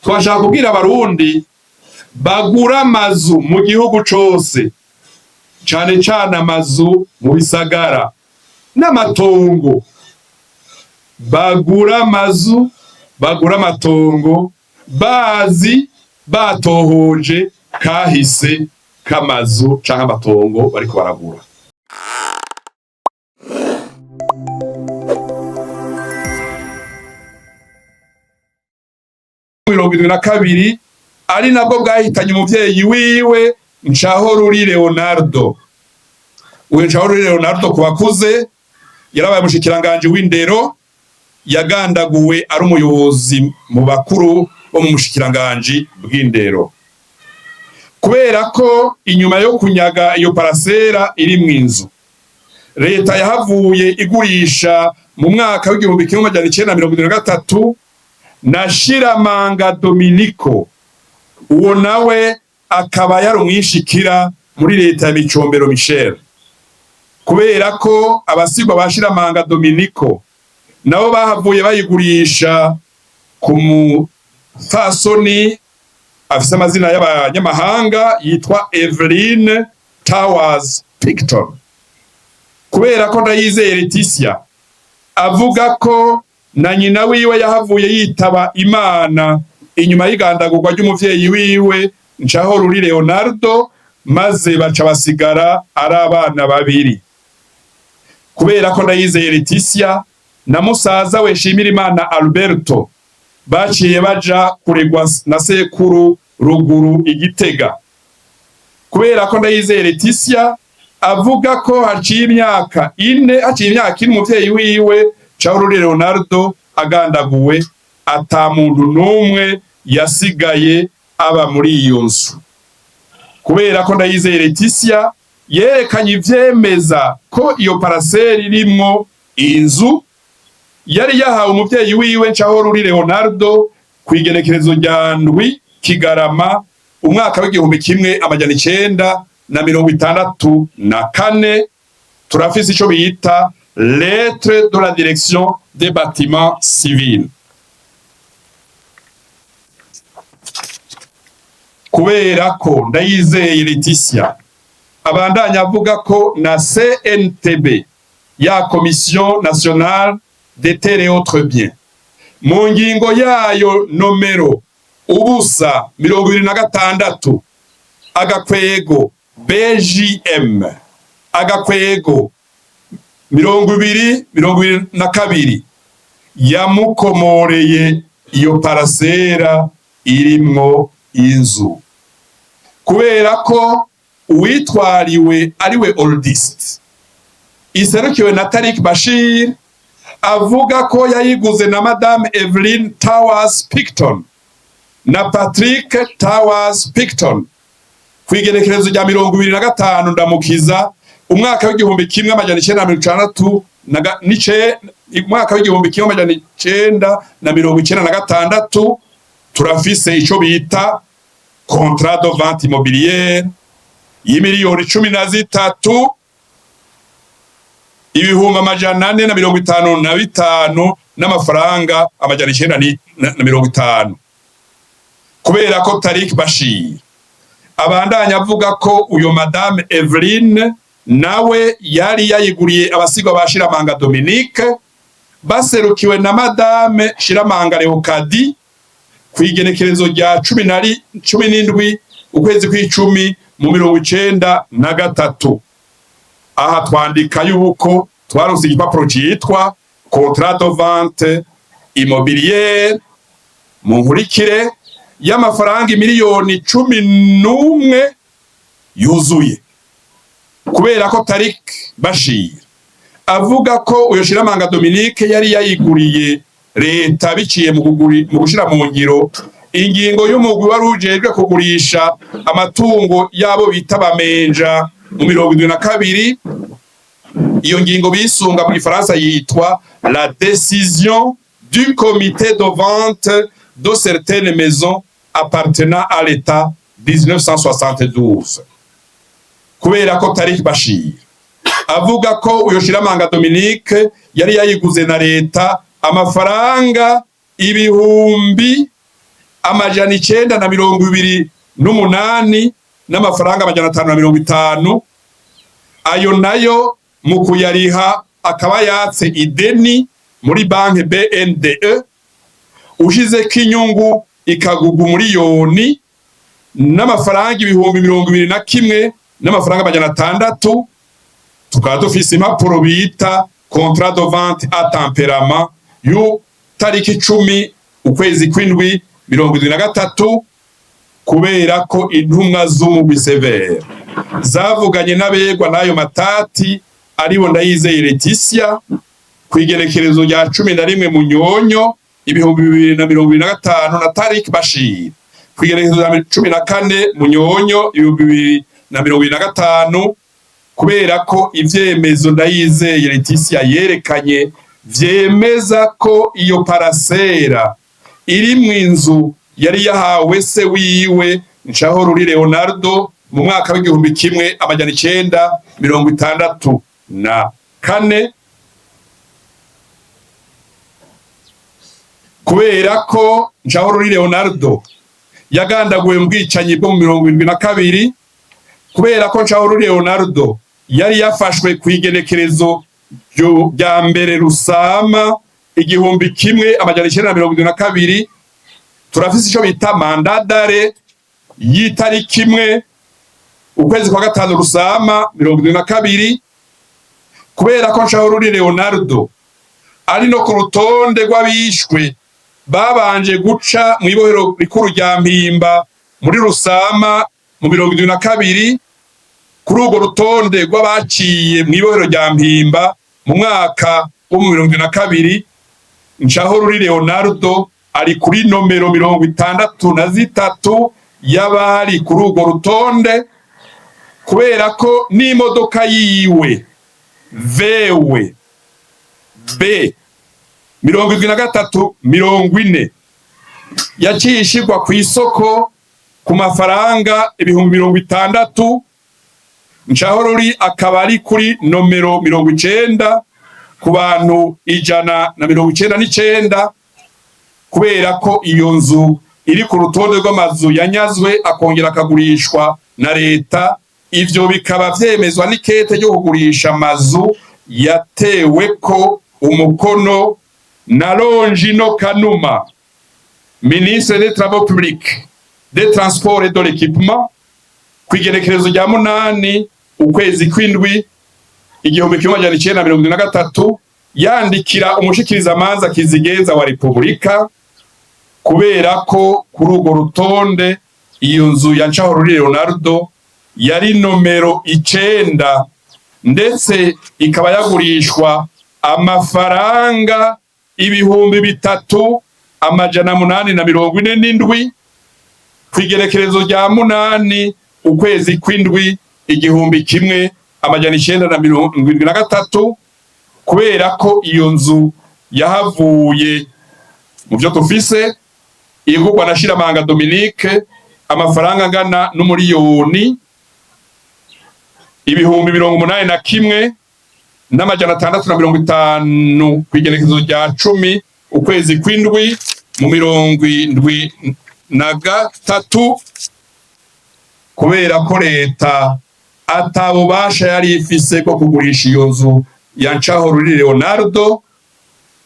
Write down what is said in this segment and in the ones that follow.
twashaka kubwira abarundi bagura amazu mu gihugu cose, cane cane amazu mu bisagara n'amatongo, bagura amazu, bagura amatongo, bazi batohoje kahise k'amazu canke amatongo bariko baragura. Mirongo irindwi na kabiri ari nabwo bwahitanye umuvyeyi wiwe Ncahoruri Leonardo. Uyu Ncahoruri Leonardo ku bakuze yarabaye umushikiranganji w'indero, yagandaguwe ari umuyobozi mu bakuru bo mu mushikiranganji bw'indero, kubera ko inyuma yo kunyaga iyo parasera iri mw'inzu, leta yahavuye igurisha mu mwaka w'igihumbi kimwe amajana icenda na mirongo irindwi na gatatu na Shiramanga Dominiko. Uwo nawe akaba yari umwishikira muri leta ya Micombero Michel, kubera ko abasigwa ba Shiramanga Dominiko nabo bahavuye bayigurisha ku mufasoni afise amazina y'abanyamahanga yitwa Eveline Towers Picton, kubera ko Ndayizeye Leticia avuga ko na nyina wiwe yahavuye yitaba Imana inyuma y'igandagurwa ry'umuvyeyi wiwe Ncahoruri Leonardo, maze baca basigara ari abana babiri. Kubera ko Ndayizeye Leticia na musaza we Nshimirimana Alberto baciye baja kuregwa na sekuru ruguru Igitega, kubera ko Ndayizeye Leticia avuga ko haciye imyaka ine umuvyeyi wiwe Ncahoruri Leonardo agandaguwe, ata muntu n'umwe yasigaye aba muri iyo nzu, kubera ko Ndayizeye Leticia yerekanye ivyemeza ko iyo paraseri irimwo inzu yari yahawe umuvyeyi wiwe Ncahoruri Leonardo kw'igenekerezo rya ndwi Kigarama umwaka w'igihumbi kimwe amajana icenda na mirongo itandatu na kane. Turafise ico bita lettre de la direction des bâtiments civils. Kubera ko Ndayizeye Leticia abandanya avuga ko na CNTB, ya Commission nationale des terres et autres biens, mu ngingo yayo nomero ubusa 26 agakwego BJM agakwego 2022 yamukomoreye iyo parasera irimwo inzu, kubera ko uwitwariwe ariwe oldist iserukiwe na Tariq Bashir avuga ko yayiguze na Madame Eveline Towers Picton na Patrick Towers Picton kw'igenekerezo rya 25 Ndamukiza umwaka w'igihumbi kimwe amajana icenda na mirongo itandatu umwaka w'igihumbi kimwe amajana icenda na mirongo icenda na gatandatu. Turafise ico bita contrat de vente immobilière y'imiliyoni 13 ibihumbi amajana 455 n'amafaranga amajana 950, kubera ko Tariq Bashir abandanya avuga ko uyo Madame Eveline nawe yari yayiguriye abasigwa ba Shiramanga Dominique baserukiwe na Madame Shiramanga Leokadi kw'igenekerezo rya 17 ukwezi kw'icumi mu 1993. Aha twandika yuko twaronse igipapuro citwa contrat de vente immobilière mu nkurikire y'amafaranga miliyoni 11 yuzuye, kubera ko Tariq Bashir avuga ko uyo Shiramanga Dominique yari yayiguriye leta biciye mu gushira mu ngiro ingingo y'umugwi wari ujejwe kugurisha amatungo yabo bita bamenja mu 72. Iyo ngingo bisunga mu Gifaransa yitwa la décision du comité de vente de certaines maisons appartenant à l'État 1972. Kubera ko Tariq Bashir avuga ko uyo Shiramanga Dominique yari yayiguze na leta amafaranga ibihumbi amajana 928 n'amafaranga amajana 550. Ayo nayo mu kuyariha akaba yatse ideni muri banki BNDE ushize k'inyungu ikagugu miliyoni n'amafaranga 21,000 n'amafaranga amajana 600. Tukaba dufise impapuro bita contrat de vente à tempérament yu tariki 10 ukwezi kw'indwi 2023, kubera ko intumwa z'umugwi Severe zavuganye n'abegwa n'ayo matati aribo Ndayizeye Leticia kwigerekerezo rya 11 Munyonyo 2025 na Tarik Bashir kwigerekerezo rya 14 Munyonyo 2025, kubera ko ivyemezo Ndayizeye Leticia yerekanye vyemeza ko iyo parasera iri mu inzu yari yahawe se wiwe Nshahoruri Leonardo mu mwaka w'1964, kubera ko Nshahoruri Leonardo yagandaguwe mu bwicanyi bwo mu 1972, kubera ko Nshahoruri Leonardo yari yafashwe kwigenekerezo rya mbere Rusama 1972. Turafise ico bita mandadare y'itariki 1 ukwezi kwa gatanu Rusama 2022, kubera ko Nshahoruri Leonardo ari no ku rutonde rw'abishwe babanje guca mu ibohero rikuru rya Mpimba muri Rusama mu 2022. Kuri urwo rutonde rw'abaciye mu ibohero rya Mpimba mu mwaka wo mu 2022, Nshahoruri Leonardo ari kuri nomero 63 y'abari kuri urwo rutonde, kubera ko n'imodoka yiwe VW B 7340 yacishirwa ku isoko ku mafaranga 60,000. Nshahoruri akaba ari kuri nomero 90 ku bantu 199, kubera ko iyo nzu iri ku rutonde rw'amazu yanyazwe akongera akagurishwa na leta. Ivyo bikaba vyemezwa n'ikete ryo kugurisha amazu yatewe ko umukono na Longino Kanuma, ministre des travaux publics, des transports et de l'équipement, kwigerekerezo rya 8 ukwezi kw'indwi 1973, yandikira umushikiriza amanza Kizigenza wa Republika, kubera ko kuri urwo rutonde iyo nzu ya Nshahoruri Leonardo yari nomero 9, ndetse ikaba yagurishwa amafaranga 3,847 kwigerekerezo rya 8 ukwezi kw'indwi 1973, kubera ko iyo nzu yahavuye mu byo tufise igurwa na Shiramanga Dominique amafaranga angana n'umuriyoni 81,000 n'amajana 650 kwigerekezo rya 10 ukwezi kw'indwi mu 73, kubera ko leta atabubasha yari ifise ko kugurisha iyo nzu ya Nshahoruri Leonardo,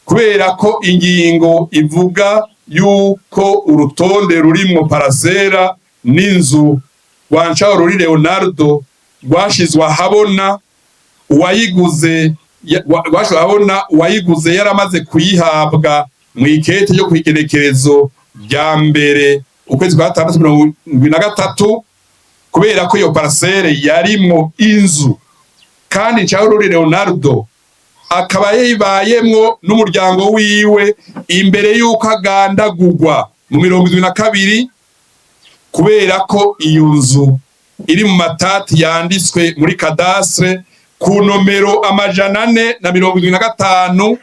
kubera ko ingingo ivuga yuko urutonde rurimwo parasera n'inzu rwa Nshahoruri Leonardo rwashizwe ahabona uwayiguze yaramaze kuyihabwa mu ikete ryo kwigenekerezo rya mbere ukwezi kwa 6/2023, kubera ko iyo parasere yarimwo inzu kandi Nshahoruri Leonardo akaba yibayemwo n'umuryango wiwe imbere yuko agandagurwa mu 2022, kubera ko iyo nzu iri mu matati yanditswe muri cadastre ku nomero 475,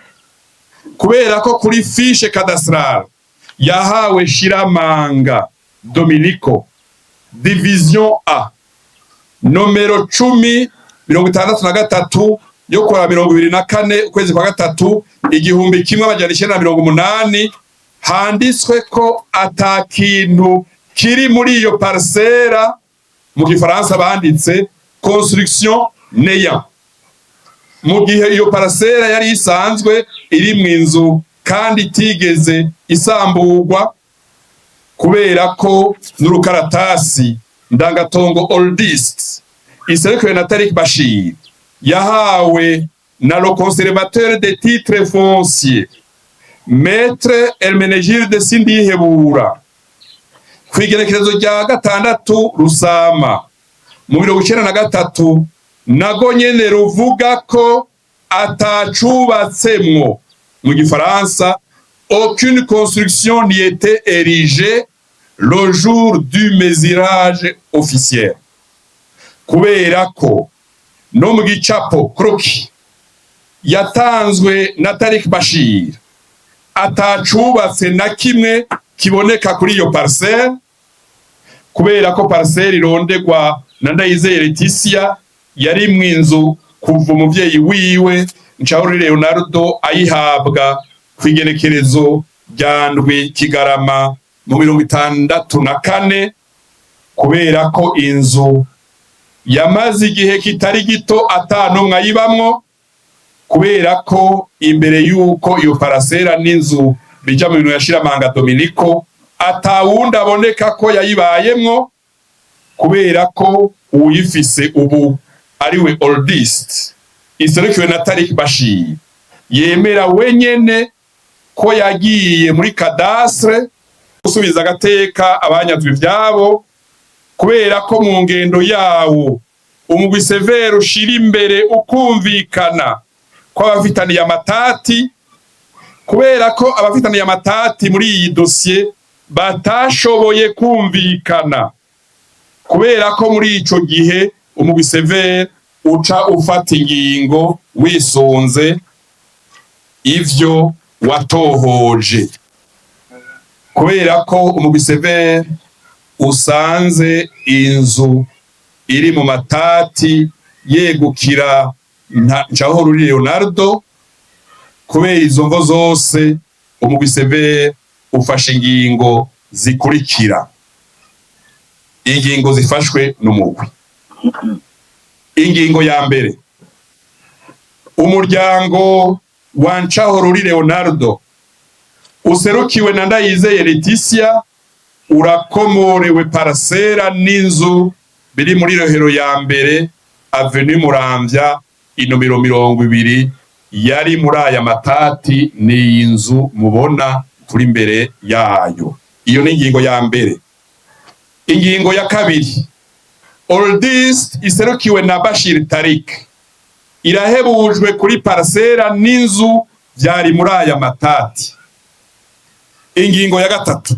kubera ko kuri fiche cadastrale yahawe Shiramanga Dominico division A nomero 1063 yo kwa 24 ukwezi kwa gatatu 1980, handitswe ko ata kintu kiri muri iyo parcelle, mu gifaransa banditse construction néant, mu gihe iyo parcelle yari isanzwe iri mu inzu kandi itigeze isamburwa, kubera ko n'urukaratasi ndangatongo oldiste iserukiwe na Tariq Bashir yahawe na le conservateur des titres fonciers Maître Hermenegilde Sindihebura kwigerekerezo rya 6 Rusama mu 1993, nago nyene ruvuga ko atacubatsemwo, mu gifaransa aucune construction n'y était érigée le jour du mesurage officiel, kubera ko no mu gicapo kroki yatanzwe na Tariq Bashir atacubatse na kimwe kiboneka kuri iyo parcelle, kubera ko parcelle irondegwa na Ndayizeye Laetitia yari mu inzu kuva umuvyeyi wiwe Ncahuri Leonardo ayihabwa kwigenekerezo rya ndwi Kigarama mu 1964, kubera ko inzu yamaze igihe kitari gito atanumwe ayibamwo, kubera ko imbere yuko iyo parcelle n'inzu bija mu bintu yashiramanga Dominico atawundi aboneka ko yayibayemwo, kubera ko uyifise ubu ariwe oldiste iserukiwe na Tariq Bashir yemera wenyene ko yagiye muri cadastre gusubiza agateka abanyazwe ivyabo, kubera ko mu ngendo yawo umugwi severe ushira imbere ukumvikana ko abafitaniye amatati, kubera ko abafitaniye amatati muri iyi dossier batashoboye kumvikana, kubera ko muri ico gihe umugwi severe uca ufata ingingo wisunze ivyo watohoje, kubera ko umugwi severe usanze inzu iri mu matati yegukira Ncahuri Leonardo, kubera izo mvo zose umugwi severe ufashe ingingo zikurikira. Ingingo zifashwe n'umugwi: ingingo ya mbere, umuryango wa Ncahuri Leonardo userukiwe na Ndayizeye Laetitia urakomorewe parcelle n'inzu biri muri Rohero ya mbere avenue Muramvya inomero 20 yari muri aya matati, ni inzu mubona kuri mbere yayo. Iyo ni ingingo ya mbere. Ingingo ya kabiri, oldiste iserukiwe na Bashir Tariq irahebujwe kuri parcelle n'inzu vyari muri aya matati. Ingingo ya gatatu,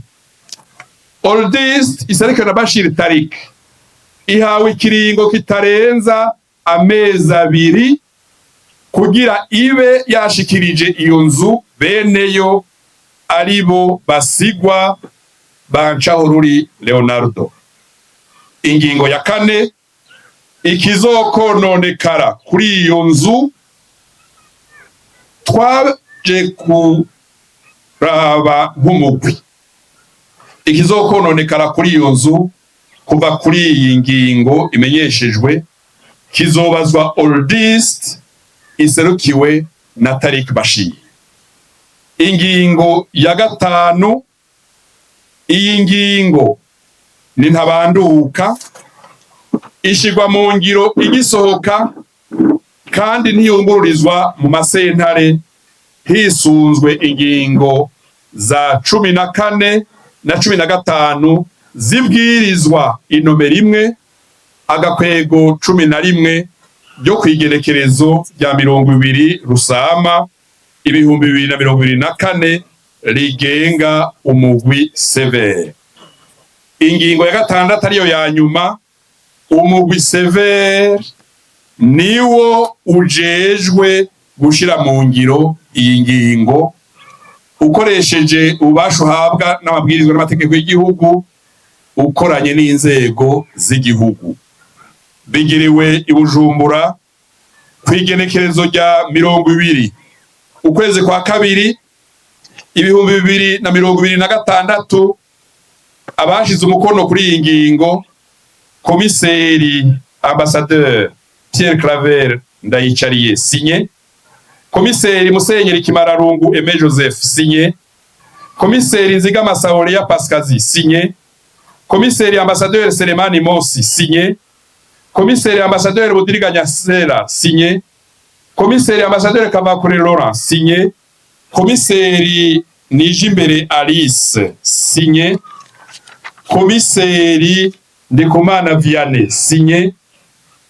oldiste iserukiwe na Bashir Tariq ihawe ikiringo kitarenza amezi 2 kugira ibe yashikirije iyo nzu beneyo aribo basigwa ba Ncahuri Leonardo. Ingingo ya kane, ikizokononekara kuri iyo nzu twaje kuraba nk'umugwi, ikizokononekara kuri iyo nzu kuva kuri iyi ngingo imenyeshejwe kizobazwa oldiste iserukiwe na Tariq Bashir. Ingingo ya gatanu, iyi ngingo ni ntabanduka ishigwa mu ngiro igisohoka kandi ntiyungururizwa mu masentare hisunzwe ingingo za 14 na 15 zibwirizwa inomero 1 agakwego 11 ryo kwigerekerezo rya 20 Rusama 2024 rigenga umugwi severe. Ingingo ya gatandatu ariyo ya nyuma, umugwi severe niwo ujejwe gushira mu ngiro iyi ngingo ukoresheje ububasha uhabwa n'amabwirizwa n'amategeko y'igihugu ukoranye n'inzego z'igihugu. Bigiriwe i Bujumbura kwigenekerezo rya 20 ukwezi kwa kabiri 2026 abashize umukono kuri iyi ngingo: komiseri ambassadeur Pierre Claver Ndayicariye signé, komiseri Musenyeri Kimararungu Aimé Joseph signé, komiseri Nzigama Sauria Pascazi signé, komiseri ambassadeur Selemani Mosi signé, komiseri ambassadeur Budiriganya Sera signé, komiseri ambassadeur Kavakure Laurent signé, komiseri Nijimbere Alice signé, komiseri Ndikumana Vianney signé,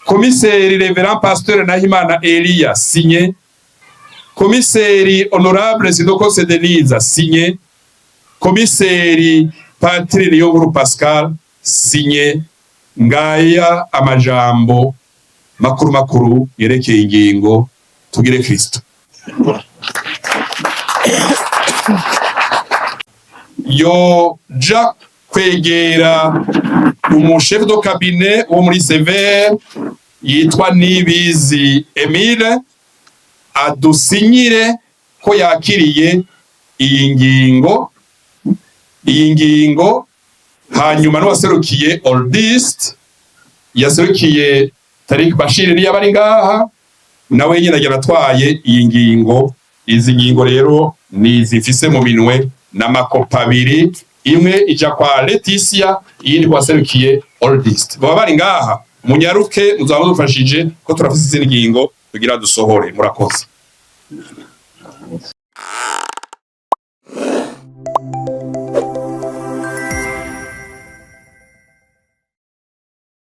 komiseri Reverend Pasteur Nahimana Elia signé, komiseri Honorable Sidokose Denise signé, komiseri Patri Niyonkuru Pascal signé. Ngaya amajambo makuru yerekeye ingingo tugire Kristo. Yo ja kwegera umushefu do cabinet wo muri Sever yitwa Nibizi Emile adusinyire ko yakiriye iyi ngingo. Hanyuma n'uwaserukiye Oldist yaserukiye Tariq Bashir niyo bari ngaha nawe nyine yaratwaye iyi ngingo. Izi ngingo rero ni zifise mu minwe n'amakopa abiri, imwe ija kwa Leticia iyindi kwaserukiye Oldist. Baba bari ngaha munyaruke muzaba mudufashije ko turafise izi ngingo kugira dusohore. Murakoze.